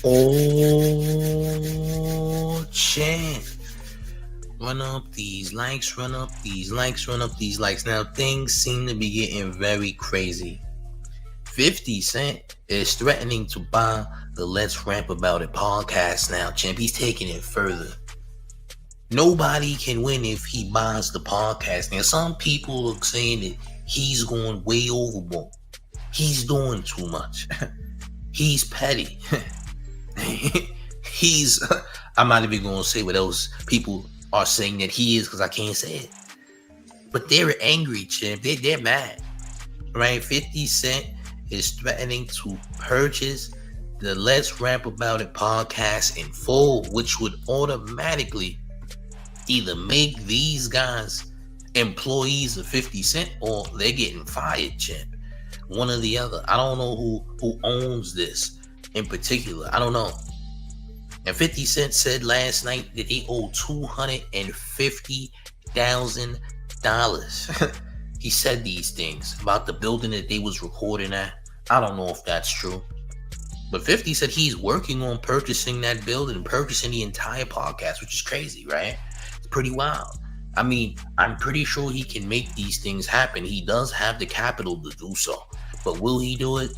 Oh, champ. Run up these likes, run up these likes, run up these likes. Now, things seem to be getting very crazy. 50 Cent is threatening to buy the Let's Rap About It podcast now, champ. He's taking it further. Nobody can win if he buys the podcast. Now, some people are saying that he's going way overboard. He's doing too much. He's petty. He's, I'm not even going to say what else people are saying that he is because I can't say it. But they're angry, champ. They're mad. Right? 50 Cent is threatening to purchase the Let's Rap About It podcast in full, which would automatically either make these guys employees of 50 Cent or they're getting fired, champ. One or the other. I don't know who owns this in particular. I don't know. And 50 Cent said last night that they owe $250,000. He said these things about the building that they was recording at. I don't know if that's true. But 50 said he's working on purchasing that building, purchasing the entire podcast, which is crazy, right? It's pretty wild. I mean, I'm pretty sure he can make these things happen. He does have the capital to do so. But will he do it?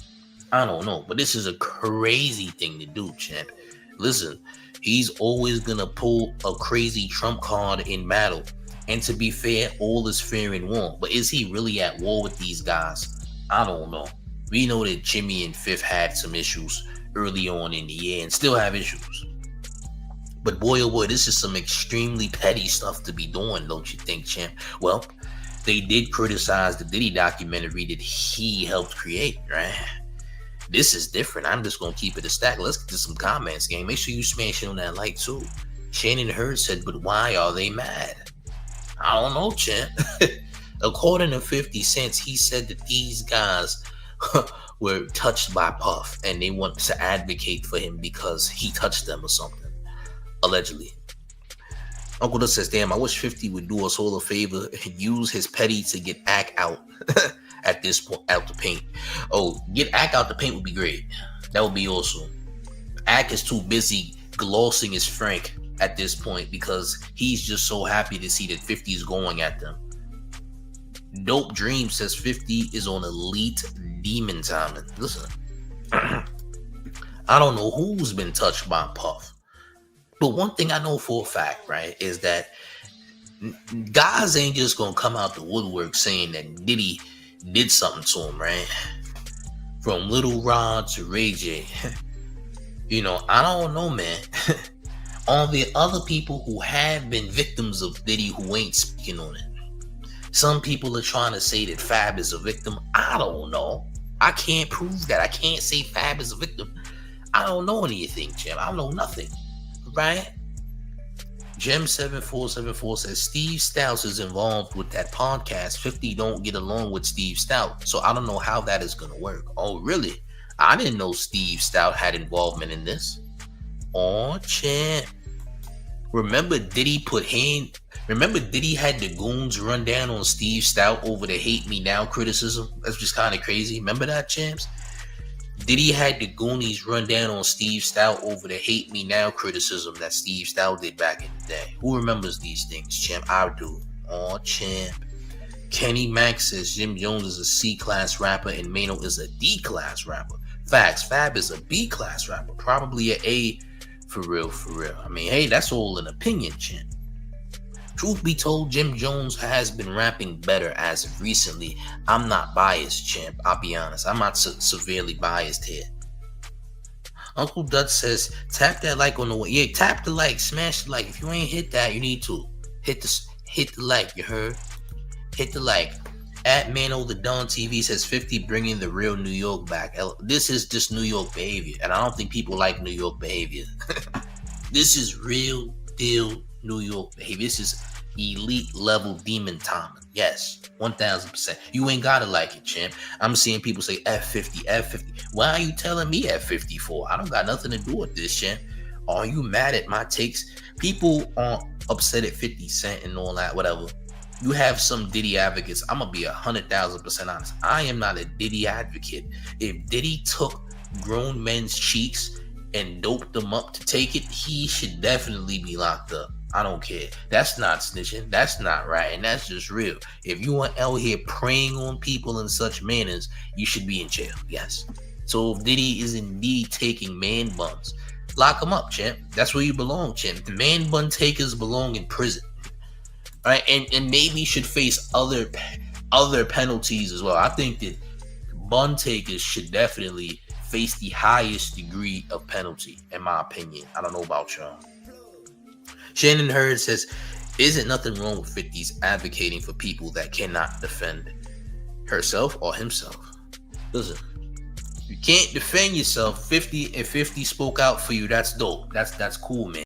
I don't know. But this is a crazy thing to do, champ. Listen, he's always going to pull a crazy trump card in battle. And to be fair, all is fair in war. But is he really at war with these guys? I don't know. We know that Jimmy and Fifth had some issues early on in the year and still have issues. But boy, oh boy, this is some extremely petty stuff to be doing, don't you think, champ? Well, they did criticize the Diddy documentary that he helped create, right? This is different. I'm just going to keep it a stack. Let's get to some comments, gang. Make sure you smash it on that like, too. Shannon Hurd said, but why are they mad? I don't know, champ. According to 50 Cent, he said that these guys were touched by Puff and they want to advocate for him because he touched them or something. Allegedly. Uncle Dust says, damn, I wish 50 would do us all a favor and use his petty to get Ack out at this point, out the paint. Oh, get Ack out the paint would be great. That would be awesome. Ack is too busy glossing his Frank at this point because he's just so happy to see that 50 is going at them. Dope Dream says 50 is on elite demon timing. Listen, I don't know who's been touched by Puff. But one thing I know for a fact, right, is that guys ain't just gonna come out the woodwork saying that Diddy did something to him, right? From Little Rod to Ray J. You know, I don't know, man. All the other people who have been victims of Diddy who ain't speaking on it. Some people are trying to say that Fab is a victim. I don't know. I can't prove that. I can't say Fab is a victim. I don't know anything, Jim. I don't know nothing. Right? Gem7474 says Steve Stout is involved with that podcast. 50 don't get along with Steve Stout. So I don't know how that is going to work. Oh, really? I didn't know Steve Stout had involvement in this. Oh, champ. Remember Diddy had the goons run down on Steve Stout over the hate me now criticism? That's just kind of crazy. Remember that, champs? Diddy had the Goonies run down on Steve Stout over the hate me now criticism that Steve Stout did back in the day. Who remembers these things, champ? I do. Oh, champ. Kenny Max says Jim Jones is a C-class rapper and Maino is a D-class rapper. Facts. Fab is a B-class rapper. Probably an A for real, for real. I mean, hey, that's all an opinion, champ. Truth be told, Jim Jones has been rapping better as of recently. I'm not biased, champ. I'll be honest. I'm not severely biased here. Uncle Dutch says, tap that like on the way. Yeah, tap the like. Smash the like. If you ain't hit that, you need to. Hit the like, you heard? Hit the like. At Maino the Don TV says 50 bringing the real New York back. This is just New York behavior. And I don't think people like New York behavior. This is real deal New York behavior. This is elite level demon timing. Yes, 1000%. You ain't gotta like it, champ. I'm seeing people say F50, F50. Why are you telling me F50 for? I don't got nothing to do with this, champ. Are you mad at my takes? People aren't upset at 50 Cent and all that, whatever. You have some Diddy advocates. I'm gonna be 100,000% honest. I am not a Diddy advocate. If Diddy took grown men's cheeks and doped them up to take it, he should definitely be locked up. I don't care. That's not snitching. That's not right. And that's just real. If you are out here preying on people in such manners, you should be in jail. Yes. So if Diddy is indeed taking man buns, lock him up, champ. That's where you belong, champ. The man bun takers belong in prison. All right. And maybe should face other penalties as well. I think that bun takers should definitely face the highest degree of penalty, in my opinion. I don't know about y'all. Shannon Hurd says, isn't nothing wrong with 50s advocating for people that cannot defend herself or himself. Listen, you can't defend yourself. 50 and 50 spoke out for you. That's dope. That's cool, man.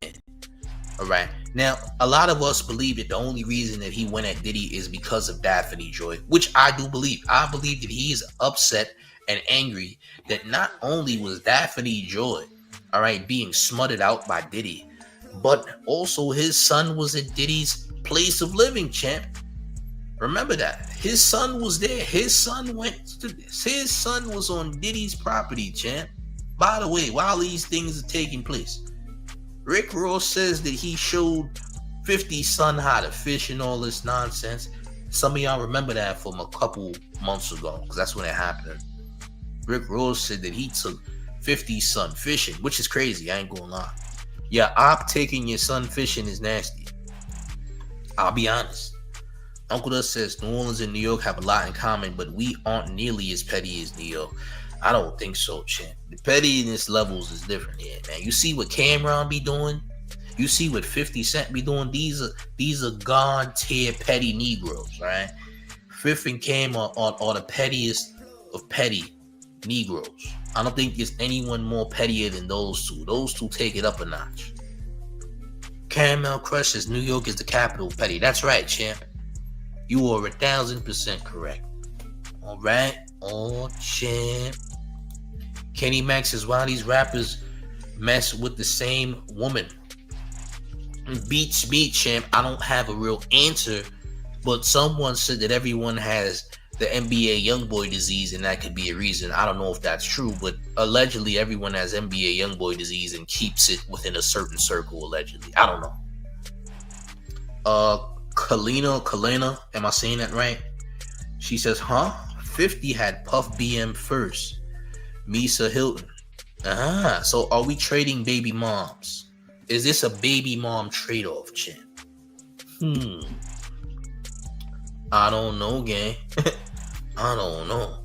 All right. Now, a lot of us believe that the only reason that he went at Diddy is because of Daphne Joy, which I do believe. I believe that he is upset and angry that not only was Daphne Joy, all right, being smutted out by Diddy, but also his son was at Diddy's place of living, champ. Remember that. His son was there. His son was on Diddy's property, champ. By the way, while these things are taking place, Rick Ross says that he showed 50's son how to fish and all this nonsense. Some of y'all remember that from a couple months ago, because that's when it happened. Rick Ross said that he took 50's son fishing, which is crazy. I ain't gonna lie. Yeah, taking your son fishing is nasty. I'll be honest. Uncle Dust says New Orleans and New York have a lot in common, but we aren't nearly as petty as New York. I don't think so, champ. The pettiness levels is different here, man. You see what Cameron be doing? You see what 50 Cent be doing? These are God tier petty Negroes, right? Fifth and Cam are the pettiest of petty Negroes. I don't think there's anyone more pettier than those two. Those two take it up a notch. Caramel Crush says New York is the capital of petty. That's right, champ. You are 1,000% correct. All right, champ. Kenny Max says, why these rappers mess with the same woman? Beats me, champ. I don't have a real answer, but someone said that everyone has the NBA Youngboy disease, and that could be a reason. I don't know if that's true, but allegedly everyone has NBA Youngboy disease and keeps it within a certain circle, allegedly. I don't know. Kalina, am I saying that right? She says, 50 had Puff BM first. Misa Hilton. So are we trading baby moms? Is this a baby mom trade-off, champ? I don't know, gang. I don't know.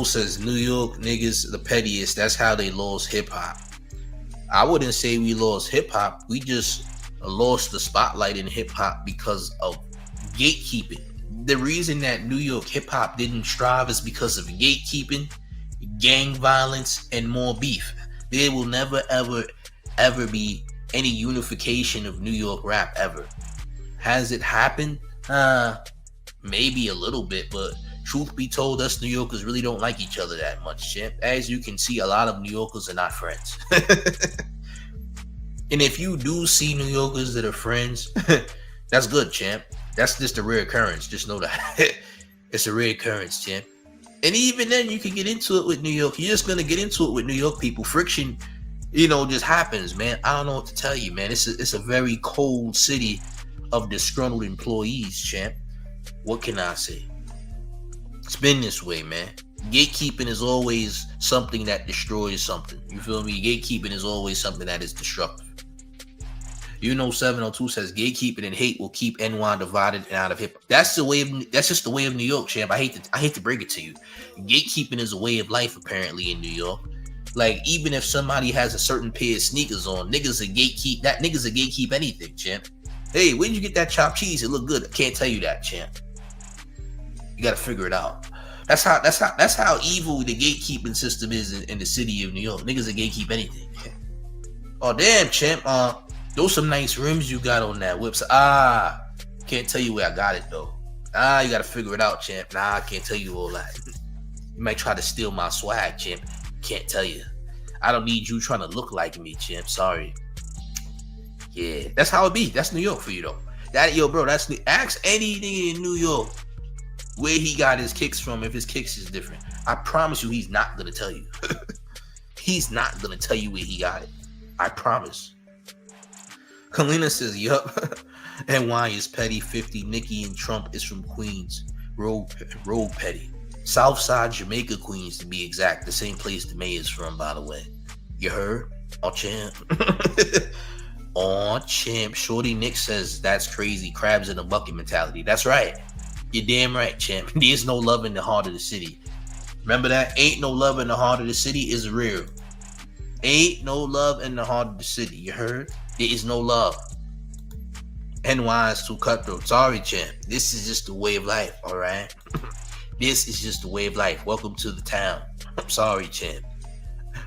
Says New York niggas the pettiest. That's how they lost hip-hop. I wouldn't say we lost hip-hop. We just lost the spotlight in hip-hop because of gatekeeping. The reason that New York hip-hop didn't strive is because of gatekeeping, gang violence, and more beef. There will never, ever be any unification of New York rap ever. Has it happened? Maybe a little bit, but truth be told, us New Yorkers really don't like each other that much, champ. As you can see, a lot of New Yorkers are not friends. And if you do see New Yorkers that are friends, that's good, champ. That's just a rare occurrence. Just know that. It's a rare occurrence, champ. And even then, you can get into it with New York. You're just going to get into it with New York people. Friction, just happens, man. I don't know what to tell you, man. It's a very cold city of disgruntled employees, champ. What can I say? It's been this way, man. Gatekeeping is always something that destroys something. You feel me? Gatekeeping is always something that is destructive. 702 says gatekeeping and hate will keep NY divided and out of hip. That's just the way of New York, champ. I hate to break it to you. Gatekeeping is a way of life apparently in New York. Like, even if somebody has a certain pair of sneakers on, niggas are gatekeep anything, champ. Hey, where'd you get that chopped cheese? It look good. I can't tell you that, champ. You gotta figure it out. That's how evil the gatekeeping system is in the city of New York. Niggas that gatekeep anything. Oh damn, champ. Those some nice rims you got on that whip. Can't tell you where I got it though. You gotta figure it out, champ. I can't tell you all that. You might try to steal my swag, champ. Can't tell you. I don't need you trying to look like me, champ. Sorry. Yeah, that's how it be. That's New York for you though. Ask any nigga in New York where he got his kicks from if his kicks is different. I promise you he's not gonna tell you. He's not gonna tell you where he got it. I promise. Kalina says, yup. NY is petty. 50. Nicki and Trump is from Queens. Rogue petty. Southside Jamaica, Queens to be exact. The same place the May is from, by the way. You heard? Oh, champ. Oh, champ. Shorty Nick says, that's crazy. Crabs in a bucket mentality. That's right. You're damn right, champ. There's no love in the heart of the city. Remember that? Ain't no love in the heart of the city is real. Ain't no love in the heart of the city. You heard? There is no love. NY is too cutthroat. Sorry, champ. This is just the way of life, all right? This is just the way of life. Welcome to the town. I'm sorry, champ.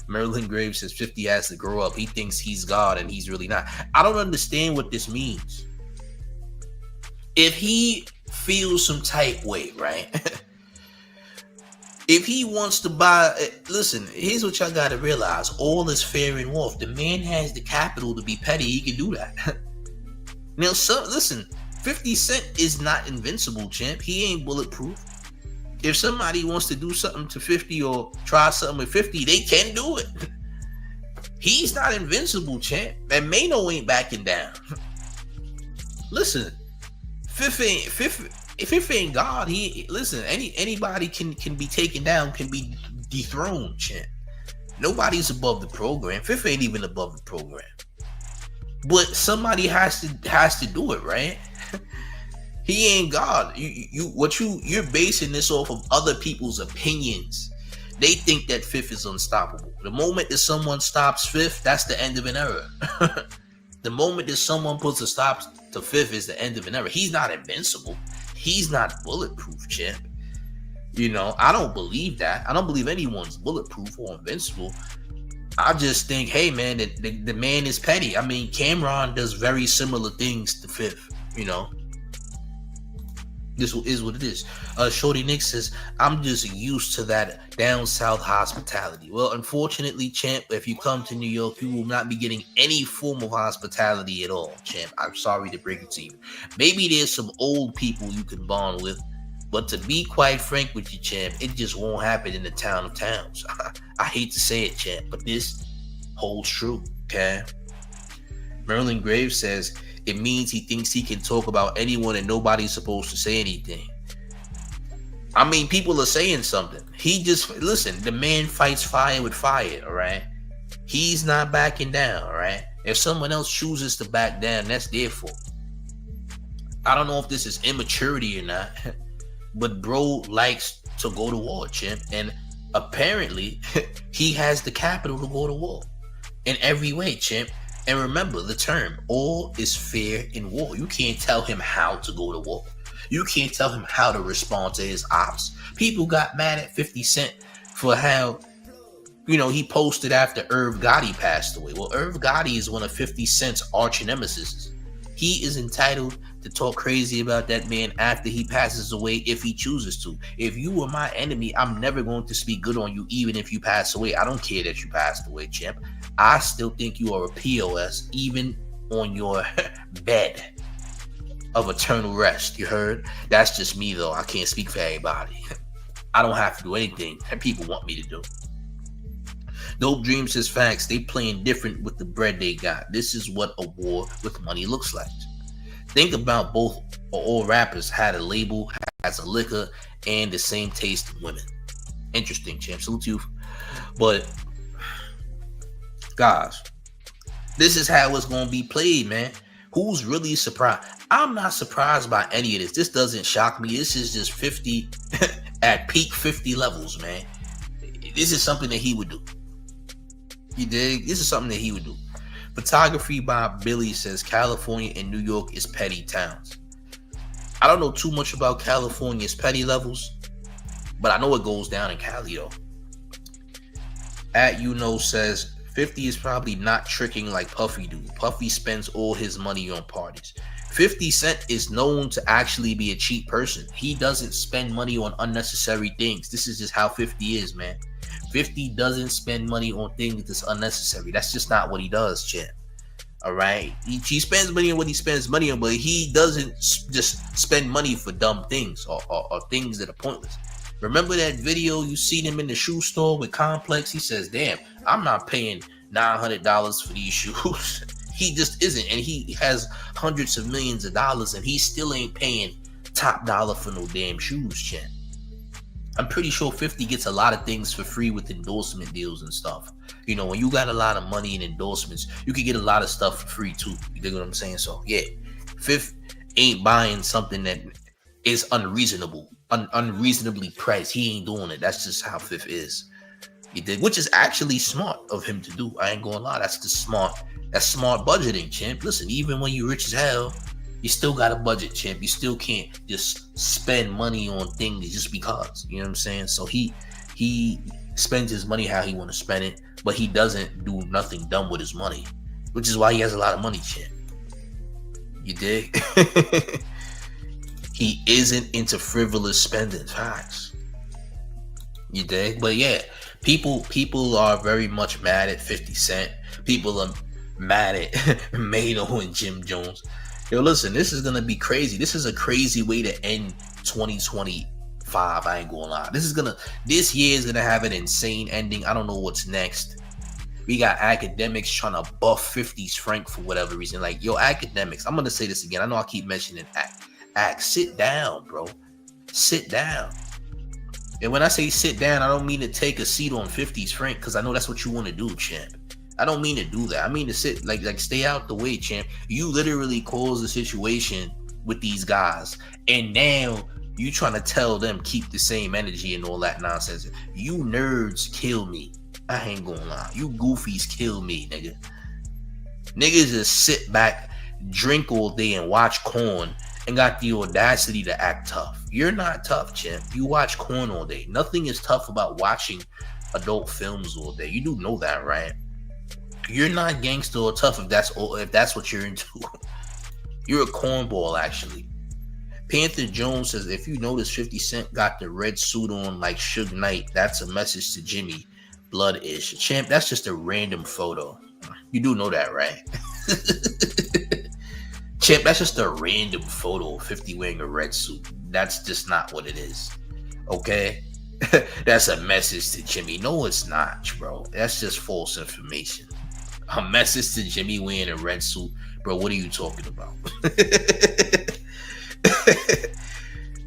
Merlin Graves says 50 has to grow up. He thinks he's God and he's really not. I don't understand what this means. If he feels some type way, right? If he wants to buy, listen, here's what y'all got to realize. All is fair and wolf. The man has the capital to be petty. He can do that. Now, listen, 50 Cent is not invincible, champ. He ain't bulletproof. If somebody wants to do something to 50 or try something with 50, they can do it. He's not invincible, champ. And Maino ain't backing down. Listen, Fifth ain't God. Anybody can be taken down, can be dethroned, champ. Nobody's above the program. Fifth ain't even above the program. But somebody has to do it, right? He ain't God. You're basing this off of other people's opinions. They think that Fifth is unstoppable. The moment that someone stops Fifth, that's the end of an era. The moment that someone puts a stop to Fifth is the end of an era. He's not invincible. He's not bulletproof, champ. I don't believe that. I don't believe anyone's bulletproof or invincible. I just think, hey, man, the man is petty. I mean, Cameron does very similar things to Fifth, This is what it is. Shorty Nick says, I'm just used to that down south hospitality. Well, unfortunately, champ, if you come to New York, you will not be getting any form of hospitality at all, champ. I'm sorry to break it to you. Maybe there's some old people you can bond with, but to be quite frank with you, champ, it just won't happen in the town of towns. I hate to say it, champ, but this holds true, okay? Merlin Graves says, it means he thinks he can talk about anyone and nobody's supposed to say anything. I mean, people are saying something. Listen, the man fights fire with fire, all right? He's not backing down, all right? If someone else chooses to back down, that's their fault. I don't know if this is immaturity or not, but bro likes to go to war, champ. And apparently, he has the capital to go to war in every way, champ. And remember the term, all is fair in war. You can't tell him how to go to war. You can't tell him how to respond to his ops. People got mad at 50 Cent for how, he posted after Irv Gotti passed away. Well, Irv Gotti is one of 50 Cent's arch nemesis. He is entitled to talk crazy about that man after he passes away if he chooses to. If you were my enemy, I'm never going to speak good on you even if you pass away. I don't care that you passed away, champ. I still think you are a POS even on your bed of eternal rest. You heard? That's just me, though. I can't speak for everybody. I don't have to do anything that people want me to do. Dope Dreams says facts. They playing different with the bread they got. This is what a war with money looks like. Think about all rappers had a label, has a liquor, and the same taste in women. Interesting, champ. Salute to you. But, guys, this is how it's going to be played, man. Who's really surprised? I'm not surprised by any of this. This doesn't shock me. This is just 50 at peak 50 levels, man. This is something that he would do. You dig? This is something that he would do. Photography by Billy says California and New York is petty towns. I don't know too much about California's petty levels, but I know it goes down in Cali, though. Says 50 is probably not tricking like Puffy do. Puffy spends all his money on parties. 50 Cent is known to actually be a cheap person. He doesn't spend money on unnecessary things. This is just how 50 is, man. 50 doesn't spend money on things that's unnecessary. That's just not what he does, champ. All right? He spends money on what he spends money on, but he doesn't just spend money for dumb things or things that are pointless. Remember that video you seen him in the shoe store with Complex? He says, damn, I'm not paying $900 for these shoes. He just isn't. And he has hundreds of millions of dollars and he still ain't paying top dollar for no damn shoes, champ. I'm pretty sure 50 gets a lot of things for free with endorsement deals and stuff. You know, when you got a lot of money in endorsements, you can get a lot of stuff for free too. You dig what I'm saying? So yeah, Fifth ain't buying something that is unreasonably priced. He ain't doing it. That's just how Fifth is. You dig? Which is actually smart of him to do. I ain't gonna lie. That's smart budgeting, champ. Listen, even when you rich as hell, you still got a budget, champ. You still can't just spend money on things just because. You know what I'm saying? So he spends his money how he want to spend it, but he doesn't do nothing dumb with his money, which is why he has a lot of money, champ. You dig? He isn't into frivolous spending. Facts. You dig? But yeah, people are very much mad at 50 Cent. People are mad at Maino and Jim Jones. Yo, listen, this is gonna be crazy. This is a crazy way to end 2025. I ain't gonna lie. This year is gonna have an insane ending. I don't know what's next. We got Akademiks trying to buff 50's Frank for whatever reason. Like, yo, Akademiks, I'm gonna say this again. I know I keep mentioning Ak. Sit down, bro. Sit down. And when I say sit down, I don't mean to take a seat on 50's Frank, because I know that's what you want to do, champ. I don't mean to do that. I mean to sit, like stay out the way, champ. You literally caused the situation with these guys, and now you trying to tell them keep the same energy and all that nonsense. You nerds kill me. I ain't gonna lie. You goofies kill me, nigga. Niggas just sit back, drink all day, and watch corn, and got the audacity to act tough. You're not tough, champ. You watch corn all day. Nothing is tough about watching adult films all day. You do know that, right? You're not gangster or tough if that's what you're into. You're a cornball, actually. Panther Jones says, if you notice 50 Cent got the red suit on like Suge Knight, that's a message to Jimmy. Blood-ish. Champ, that's just a random photo. You do know that, right? Champ, that's just a random photo of 50 wearing a red suit. That's just not what it is. Okay? That's a message to Jimmy. No, it's not, bro. That's just false information. A message to Jimmy wearing a red suit. Bro, what are you talking about?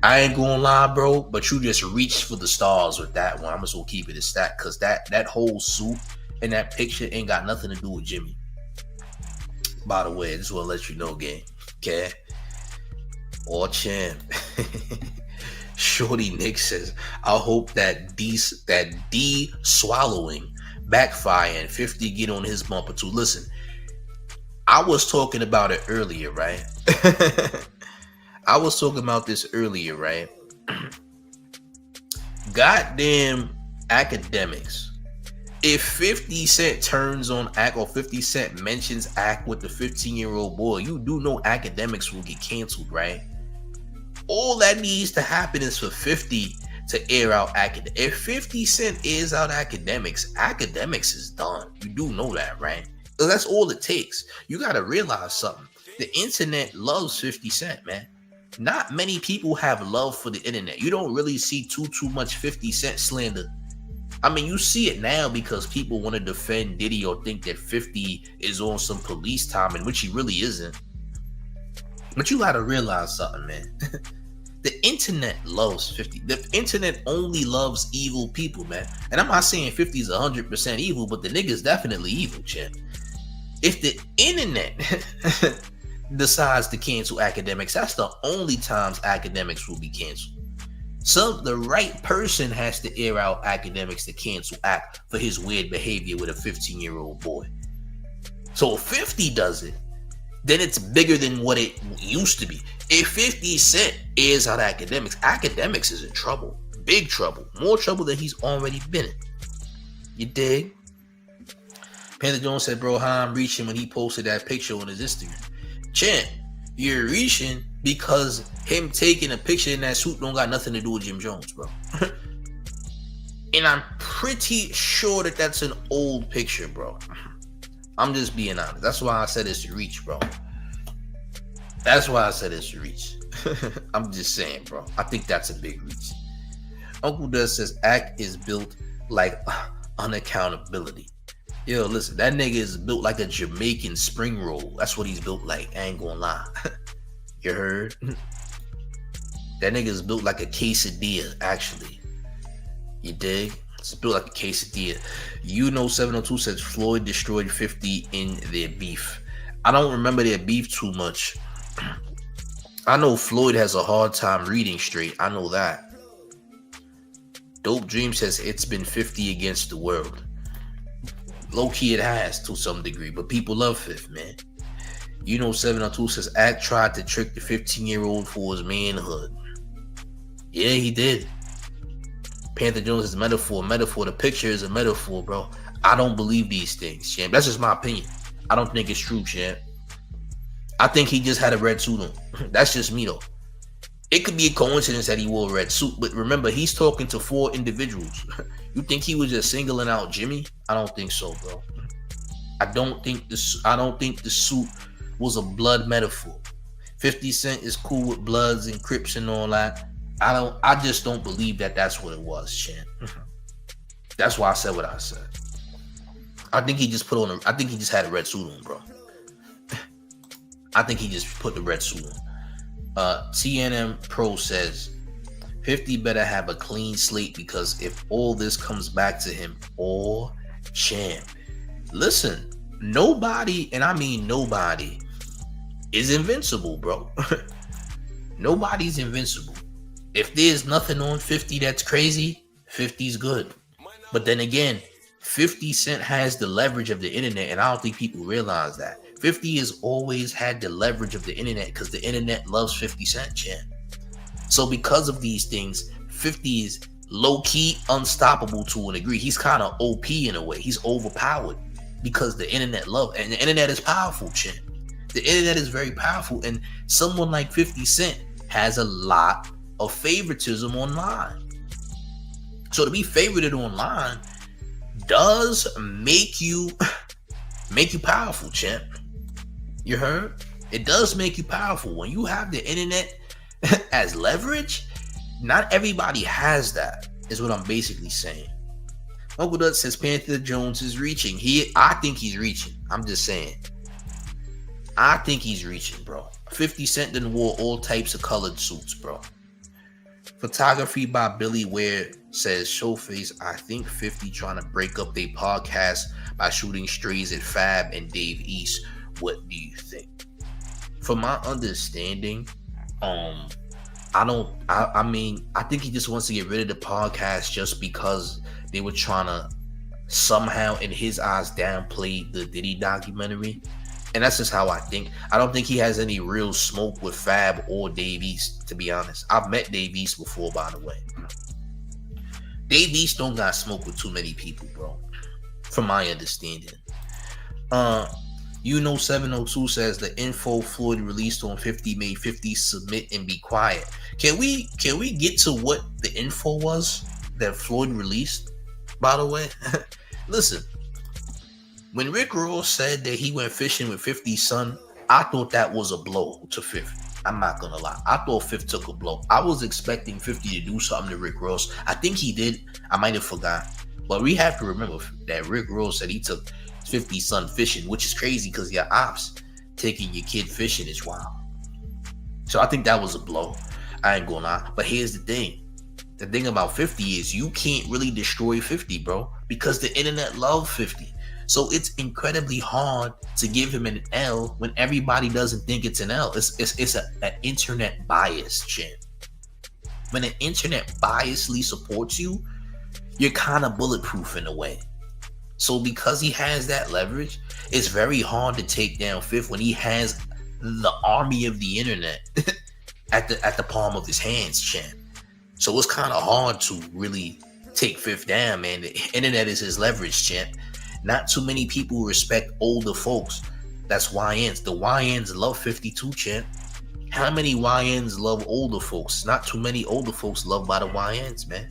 I ain't gonna lie, bro, but you just reached for the stars with that one. I'm just gonna keep it as that, because that whole suit and that picture ain't got nothing to do with Jimmy. By the way, I just want to let you know, gang. Okay? Or champ. Shorty Nick says, I hope that D swallowing backfire and 50 get on his bumper too. Listen, I was talking about it earlier, right? I was talking about this earlier, right? Goddamn Akademiks. If 50 Cent turns on Ak, or 50 Cent mentions Ak with the 15-year-old boy, you do know Akademiks will get canceled, right? All that needs to happen is for 50 to air out Akademiks. If 50 Cent airs out Akademiks is done. You do know that, right? So that's all it takes. You got to realize something. The internet loves 50 Cent, man. Not many people have love for the internet. You don't really see too much 50 Cent slander. I mean, you see it now because people want to defend Diddy or think that 50 is on some police time, in which he really isn't. But you got to realize something, man. The internet loves 50. The internet only loves evil people, man. And I'm not saying 50 is 100% evil, but the nigga's definitely evil, champ. If the internet decides to cancel Akademiks, that's the only times Akademiks will be canceled. So the right person has to air out Akademiks to cancel Ak for his weird behavior with a 15-year-old boy. So if 50 does it, then it's bigger than what it used to be. If 50 Cent airs out Akademiks is in trouble. Big trouble. More trouble than he's already been in. You dig? Panther Jones said, bro, how I'm reaching when he posted that picture on his Instagram. Champ, you're reaching because him taking a picture in that suit don't got nothing to do with Jim Jones, bro. And I'm pretty sure that that's an old picture, bro. I'm just being honest. That's why I said it's a reach, bro. That's why I said it's a reach. I'm just saying, bro. I think that's a big reach. Uncle Dust says Act is built like unaccountability. Yo, listen, that nigga is built like a Jamaican spring roll. That's what he's built like. I ain't gonna lie. You heard? That nigga is built like a quesadilla, actually. You dig? It's built like a quesadilla. 702 says Floyd destroyed 50 in their beef. I don't remember their beef too much. I know Floyd has a hard time reading straight. I know that. Dope Dream says it's been 50 against the world. Low key it has to some degree, but people love Fifth, man. 702 says Act tried to trick the 15-year-old for his manhood. Yeah, he did. Panther Jones is metaphor. The picture is a metaphor, bro. I don't believe these things, champ. That's just my opinion. I don't think it's true, champ. I think he just had a red suit on. That's just me, though. It could be a coincidence that he wore a red suit, but remember, he's talking to 4 individuals. You think he was just singling out Jimmy? I don't think so, bro. I don't think the suit was a blood metaphor. 50 Cent is cool with Bloods and Crips and all that. I just don't believe that that's what it was, champ. That's why I said what I said. I think he just had a red suit on, bro. I think he just put the red suit on. TNM Pro says 50 better have a clean slate, because if all this comes back to him, or champ. Listen, nobody, and I mean nobody, is invincible, bro. Nobody's invincible. If there's nothing on 50 that's crazy, 50's good. But then again, 50 Cent has the leverage of the internet, and I don't think people realize that. 50 has always had the leverage of the internet because the internet loves 50 Cent, champ. So because of these things, 50 is low-key unstoppable to a degree. He's kind of OP in a way. He's overpowered because the internet loves, and the internet is powerful, champ. The internet is very powerful, and someone like 50 Cent has a lot of favoritism online. So to be favorited online does make you powerful, champ. You heard? It does make you powerful. When you have the internet as leverage, not everybody has that, is what I'm basically saying. Uncle Dud says Panther Jones is reaching. I think he's reaching. I'm just saying. I think he's reaching, bro. 50 Cent done wore all types of colored suits, bro. Photography by Billy Ware says Showface, I think 50 trying to break up their podcast by shooting strays at Fab and Dave East. What do you think? From my understanding, I think he just wants to get rid of the podcast just because they were trying to somehow, in his eyes, downplay the Diddy documentary. And that's just how I think. I don't think he has any real smoke with Fab or Dave East, to be honest. I've met Dave East before, by the way. Dave East don't got smoke with too many people, bro. From my understanding. 702 says the info Floyd released on 50 made 50 submit and be quiet. Can we get to what the info was that Floyd released, by the way? Listen. When Rick Ross said that he went fishing with 50's son, I thought that was a blow to 50. I'm not gonna lie. I thought 50 took a blow. I was expecting 50 to do something to Rick Ross. I think he did. I might have forgot. But we have to remember that Rick Ross said he took 50's son fishing, which is crazy because your ops taking your kid fishing is wild. So I think that was a blow. I ain't gonna lie. But here's the thing. The thing about 50 is you can't really destroy 50, bro, because the internet loves 50. So it's incredibly hard to give him an L when everybody doesn't think it's an L. It's an internet bias, champ. When an internet biasly supports you, you're kind of bulletproof in a way. So because he has that leverage, it's very hard to take down Fifth when he has the army of the internet at the palm of his hands, champ. So it's kind of hard to really take Fifth down, man. The internet is his leverage, champ. Not too many people respect older folks. That's YNs. The YNs love 52, champ. How many YNs love older folks? Not too many older folks loved by the YNs, man.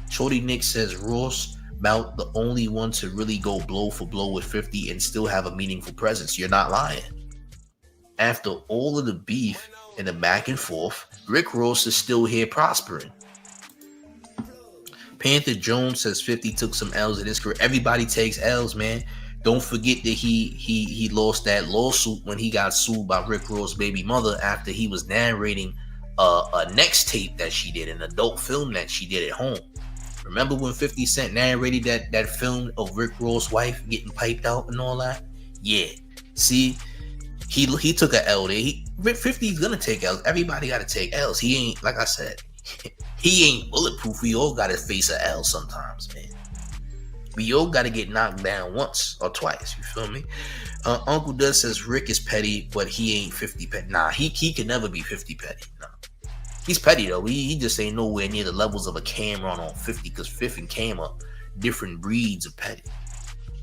Shorty Nick says Ross about the only one to really go blow for blow with 50 and still have a meaningful presence. You're not lying. After all of the beef and the back and forth, Rick Ross is still here prospering. Panther Jones says 50 took some L's in his career. Everybody takes L's, man. Don't forget that he lost that lawsuit when he got sued by Rick Ross' baby mother after he was narrating a next tape that she did, an adult film that she did at home. Remember when 50 Cent narrated that film of Rick Ross' wife getting piped out and all that? Yeah. See, he took a L there. 50's gonna take L's. Everybody gotta take L's. He ain't, like I said, he ain't bulletproof. We all gotta face a L sometimes, man. We all gotta get knocked down once or twice. You feel me? Uncle Dud says Rick is petty, but he ain't 50 petty. Nah, he can never be 50 petty. Nah. He's petty though. He just ain't nowhere near the levels of a Cameron on 50, because 50 and Cam are different breeds of petty.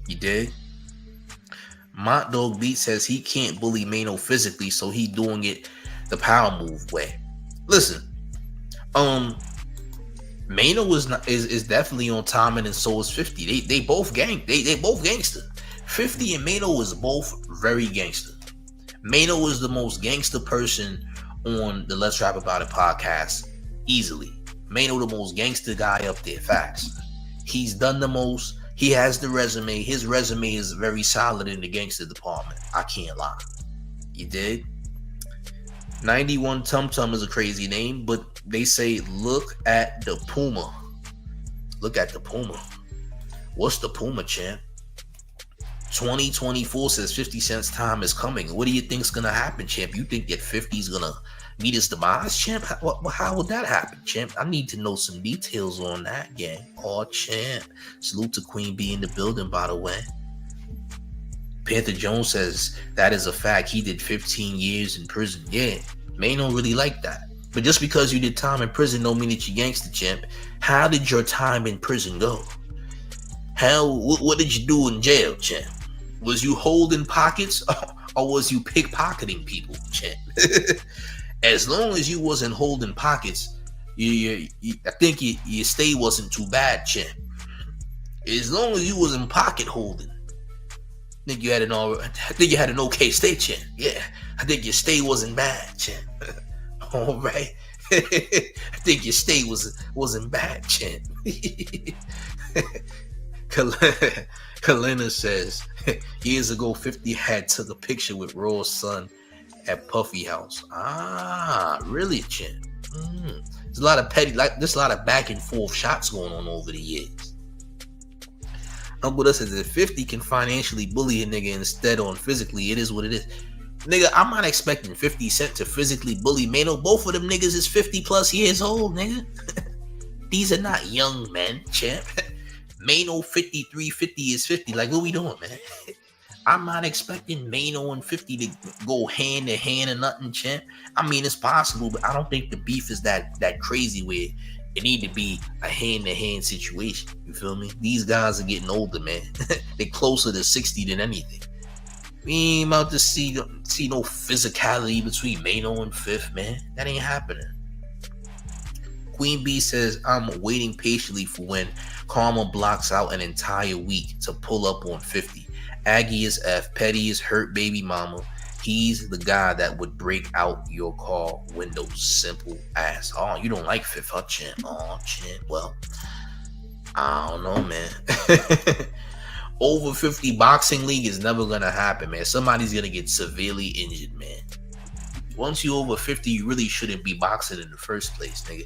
You dig? Mont Dog Beat says he can't bully Maino physically, so he doing it the power move way. Listen, Maino is definitely on timing, and so is 50. They both they both gangster. 50 and Maino is both very gangster. Maino is the most gangster person on the Let's Rap About It podcast, easily. Maino the most gangster guy up there, facts. He's done the most. He has the resume. His resume is very solid in the gangster department. I can't lie. You did? 91 Tum Tum is a crazy name, but they say look at the Puma. Look at the Puma. What's the Puma, champ? 2024 says 50 Cent's time is coming. What do you think's gonna happen, champ? You think that 50's gonna meet his demise, champ? How would that happen, champ? I need to know some details on that, gang. Oh, champ. Salute to Queen B in the building, by the way. Panther Jones says that is a fact. He did 15 years in prison. Yeah, May don't really like that. But just because you did time in prison don't mean that you gangster, champ. How did your time in prison go? What did you do in jail, champ? Was you holding pockets or was you pickpocketing people, champ? As long as you wasn't holding pockets, I think your stay wasn't too bad, champ. As long as you wasn't pocket holding, I think you had an okay stay, champ. Yeah, I think your stay wasn't bad, champ. All right, I think your stay wasn't bad, champ. Kalina says years ago 50 had took a picture with Raw's son at Puffy house. Really, champ? There's a lot of petty, there's a lot of back and forth shots going on over the years. Uncle Dust says if 50 can financially bully a nigga instead on physically, it is what it is. Nigga, I'm not expecting 50 Cent to physically bully Maino. Both of them niggas is 50 plus years old, nigga. These are not young men, champ. Maino 53, 50 is 50. Like, what we doing, man? I'm not expecting Maino and 50 to go hand to hand or nothing, champ. I mean, it's possible, but I don't think the beef is that crazy where it need to be a hand-to-hand situation. You feel me? These guys are getting older, man. They're closer to 60 than anything. We ain't about to see no physicality between Maino and Fifth, man. That ain't happening. Queen B says, I'm waiting patiently for when Karma blocks out an entire week to pull up on 50. Aggie is F. Petty is hurt baby mama. He's the guy that would break out your car window. Simple as. Oh, you don't like Fifth, huh, champ? Oh, champ. Well, I don't know, man. Over 50 boxing league is never going to happen, man. Somebody's going to get severely injured, man. Once you over 50, you really shouldn't be boxing in the first place, nigga.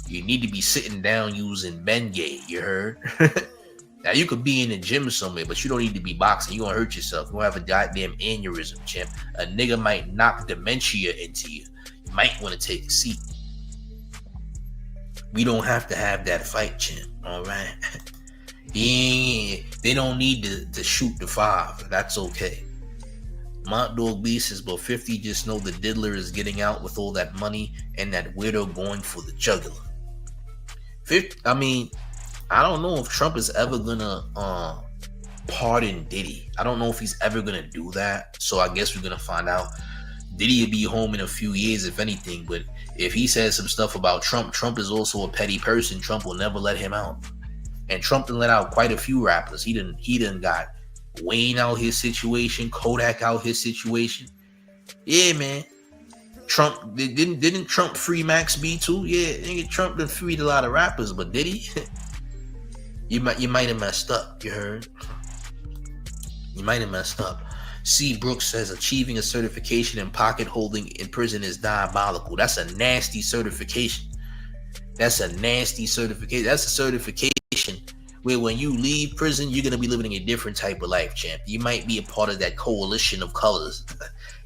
You need to be sitting down using Bengay, you heard? Now, you could be in the gym somewhere, but you don't need to be boxing. You're going to hurt yourself. You're going to have a goddamn aneurysm, champ. A nigga might knock dementia into you. You might want to take a seat. We don't have to have that fight, champ. All right? Yeah, they don't need to shoot the 5. That's okay. Mont Dog B says, but 50 just know the diddler is getting out with all that money and that weirdo going for the jugular. 50, I mean, I don't know if Trump is ever gonna pardon Diddy. I don't know if he's ever gonna do that. So I guess we're gonna find out. Diddy will be home in a few years, if anything. But if he says some stuff about Trump, Trump is also a petty person. Trump will never let him out. And Trump done let out quite a few rappers. He done got Wayne out his situation, Kodak out his situation. Yeah, man. Trump didn't Trump free Max B too? Yeah, Trump done freed a lot of rappers, but did he? You might have messed up. You heard? You might have messed up. C. Brooks says achieving a certification in pocket holding in prison is diabolical. That's a nasty certification. That's a nasty certification. That's a certification where when you leave prison, you're going to be living a different type of life, champ. You might be a part of that coalition of colors.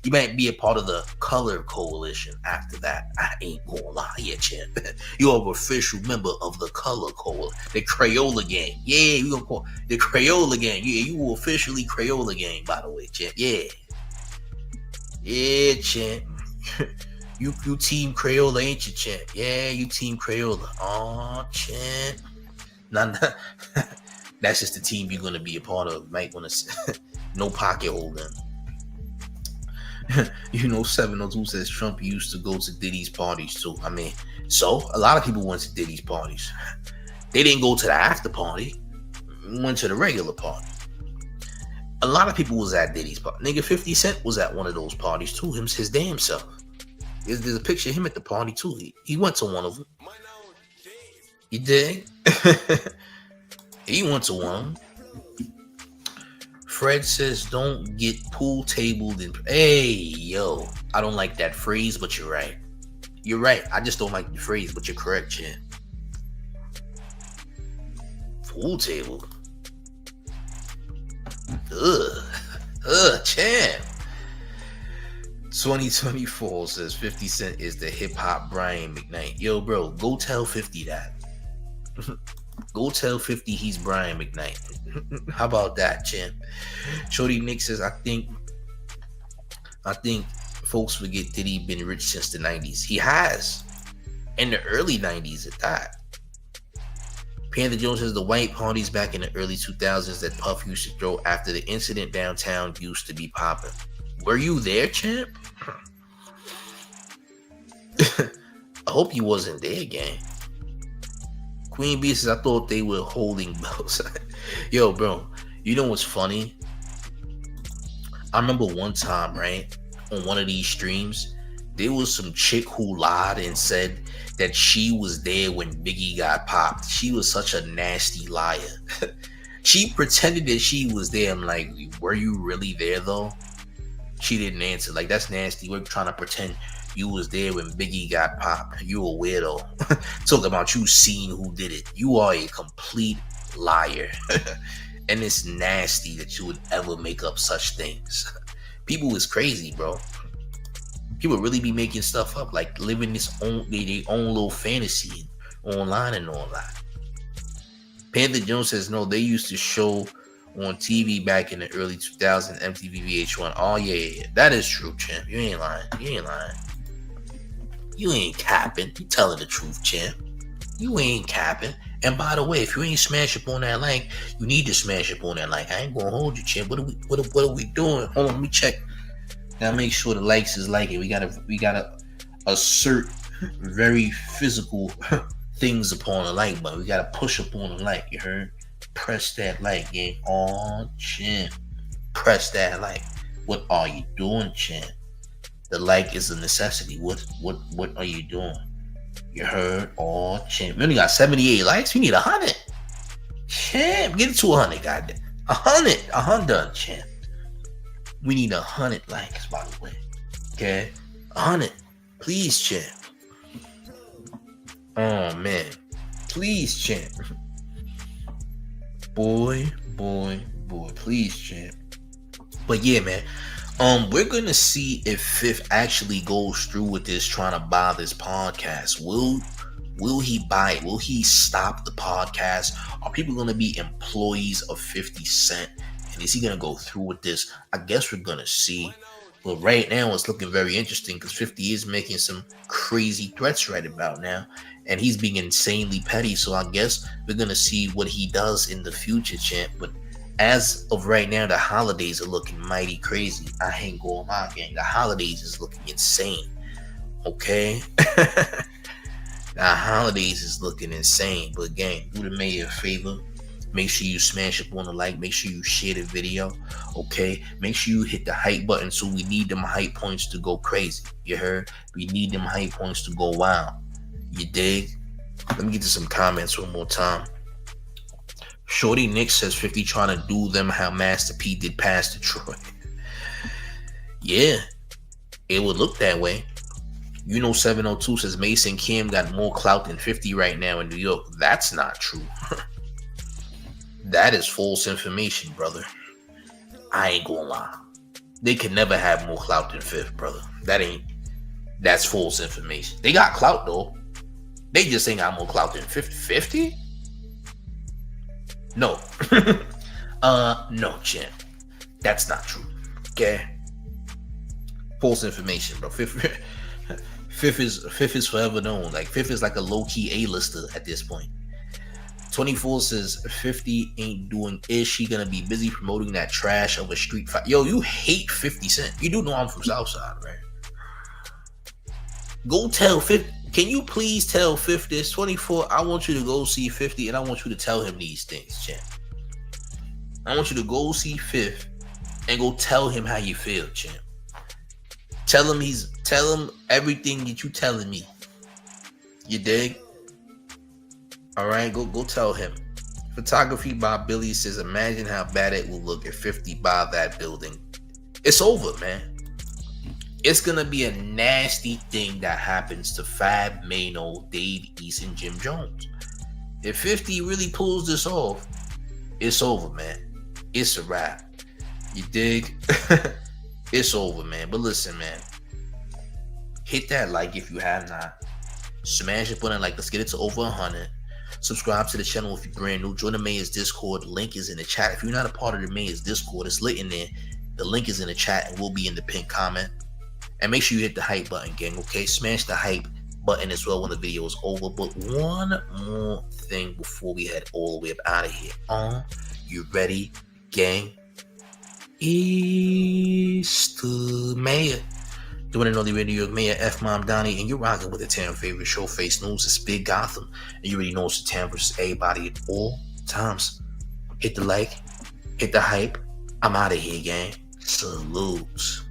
You might be a part of the color coalition after that. I ain't gonna lie here, champ. You're an official member of the color coalition, the Crayola gang. Yeah, we gonna call the Crayola gang. Yeah, you will officially Crayola gang, by the way, champ. Yeah. Yeah, champ. You team Crayola, ain't you, champ? Yeah, you team Crayola. Aw, champ. Nah, that's just the team you're gonna be a part of. Might wanna no pocket holding. 702 says Trump used to go to Diddy's parties too. I mean, so a lot of people went to Diddy's parties. They didn't go to the after party. Went to the regular party. A lot of people was at Diddy's party. Nigga, 50 Cent was at one of those parties too. His damn self. There's a picture of him at the party too. He went to one of them. You dig? He went to one. Fred says, don't get pool tabled in. Hey, yo. I don't like that phrase, but you're right. You're right. I just don't like the phrase, but you're correct, champ. Pool table. Champ. 2024 says 50 Cent is the hip-hop Brian McKnight. Yo, bro, go tell 50 that. Go tell 50 he's Brian McKnight. How about that, champ? Shorty Nick says, I think folks forget Diddy been rich since the 90s. He has. In the early 90s at that. Panther Jones says the white parties back in the early 2000s that Puff used to throw after the incident downtown used to be popping. Were you there, champ? I hope you wasn't there, gang. Queen Bee says, I thought they were holding bells. Yo, bro, you know what's funny? I remember one time, right, on one of these streams, there was some chick who lied and said that she was there when Biggie got popped. She was such a nasty liar. She pretended that she was there. I'm like, were you really there, though? She didn't answer. Like, that's nasty. We're trying to pretend you was there when Biggie got popped. You a weirdo. Talking about you seeing who did it. You are a complete liar. And it's nasty that you would ever make up such things. People is crazy, bro. People really be making stuff up, like living their own little fantasy online and all that. Panther Jones says, no, they used to show on TV back in the early 2000s, MTV VH1. Oh, yeah. That is true, champ. You ain't lying. You ain't capping. You telling the truth, champ. You ain't capping. And by the way, if you ain't smash up on that like, you need to smash up on that like. I ain't gonna hold you, champ. What are we doing? Hold on, let me check. Now make sure the likes is liking. We gotta assert very physical things upon the like button. We gotta push up on the like. You heard? Press that like, gang. Oh, champ. Press that like. What are you doing, champ? The like is a necessity. What are you doing? You heard? Oh, champ. We only got 78 likes. We need 100. Champ, get it to 100, goddamn. 100, champ. We need 100 likes, by the way. Okay? 100. Please, champ. Oh, man. Please, champ. Boy. Please, champ. But yeah, man. We're gonna see if Fifth actually goes through with this, trying to buy this podcast. Will he buy it? Will he stop the podcast? Are people gonna be employees of 50 Cent? And is he gonna go through with this? I guess we're gonna see. But right now it's looking very interesting because 50 is making some crazy threats right about now. And he's being insanely petty. So I guess we're gonna see what he does in the future, champ. But as of right now, the holidays are looking mighty crazy. I ain't going my gang. The holidays is looking insane. Okay? The holidays is looking insane. But gang, do the mayor a favor. Make sure you smash up on the like. Make sure you share the video. Okay? Make sure you hit the hype button. So we need them hype points to go crazy. You heard? We need them hype points to go wild. You dig? Let me get to some comments one more time. Shorty Nick says 50 trying to do them how Master P did past Detroit. Yeah, it would look that way. 702 says Mason Kim got more clout than 50 right now in New York. That's not true. That is false information, brother. I ain't gonna lie. They can never have more clout than 5th, brother. That's false information. They got clout though. They just ain't got more clout than 50. 50? No. No, champ. That's not true. Okay? False information, bro. Fifth is forever known. Like 5th is like a low-key A-lister at this point. 24 says 50 ain't doing ish. He gonna be busy promoting that trash of a street fight. Yo, you hate 50 Cent. You do know I'm from Southside, right? Go tell 50. Can you please tell 50 this? 24, I want you to go see 50 and I want you to tell him these things, champ. I want you to go see 5th and go tell him how you feel, champ. Tell him everything that you telling me. You dig? All right, go tell him. Photography by Billy says, imagine how bad it will look if 50 buy that building. It's over, man. It's going to be a nasty thing that happens to Fab, Maino, Dave East, and Jim Jones. If 50 really pulls this off, it's over, man. It's a wrap. You dig? It's over, man. But listen, man. Hit that like if you have not. Smash the button like. Let's get it to over 100. Subscribe to the channel if you're brand new. Join the Mayor's Discord. Link is in the chat. If you're not a part of the Mayor's Discord, it's lit in there. The link is in the chat and will be in the pinned comment. And make sure you hit the hype button, gang, okay? Smash the hype button as well when the video is over. But one more thing before we head all the way up out of here. You ready, gang? It's the Mayor. Doing it on the radio, Mayor F. Mom Donnie, and you're rocking with the Tam favorite Showface News. It's Big Gotham. And you already know it's the Tam versus everybody at all times. Hit the like, hit the hype. I'm out of here, gang. Salutes.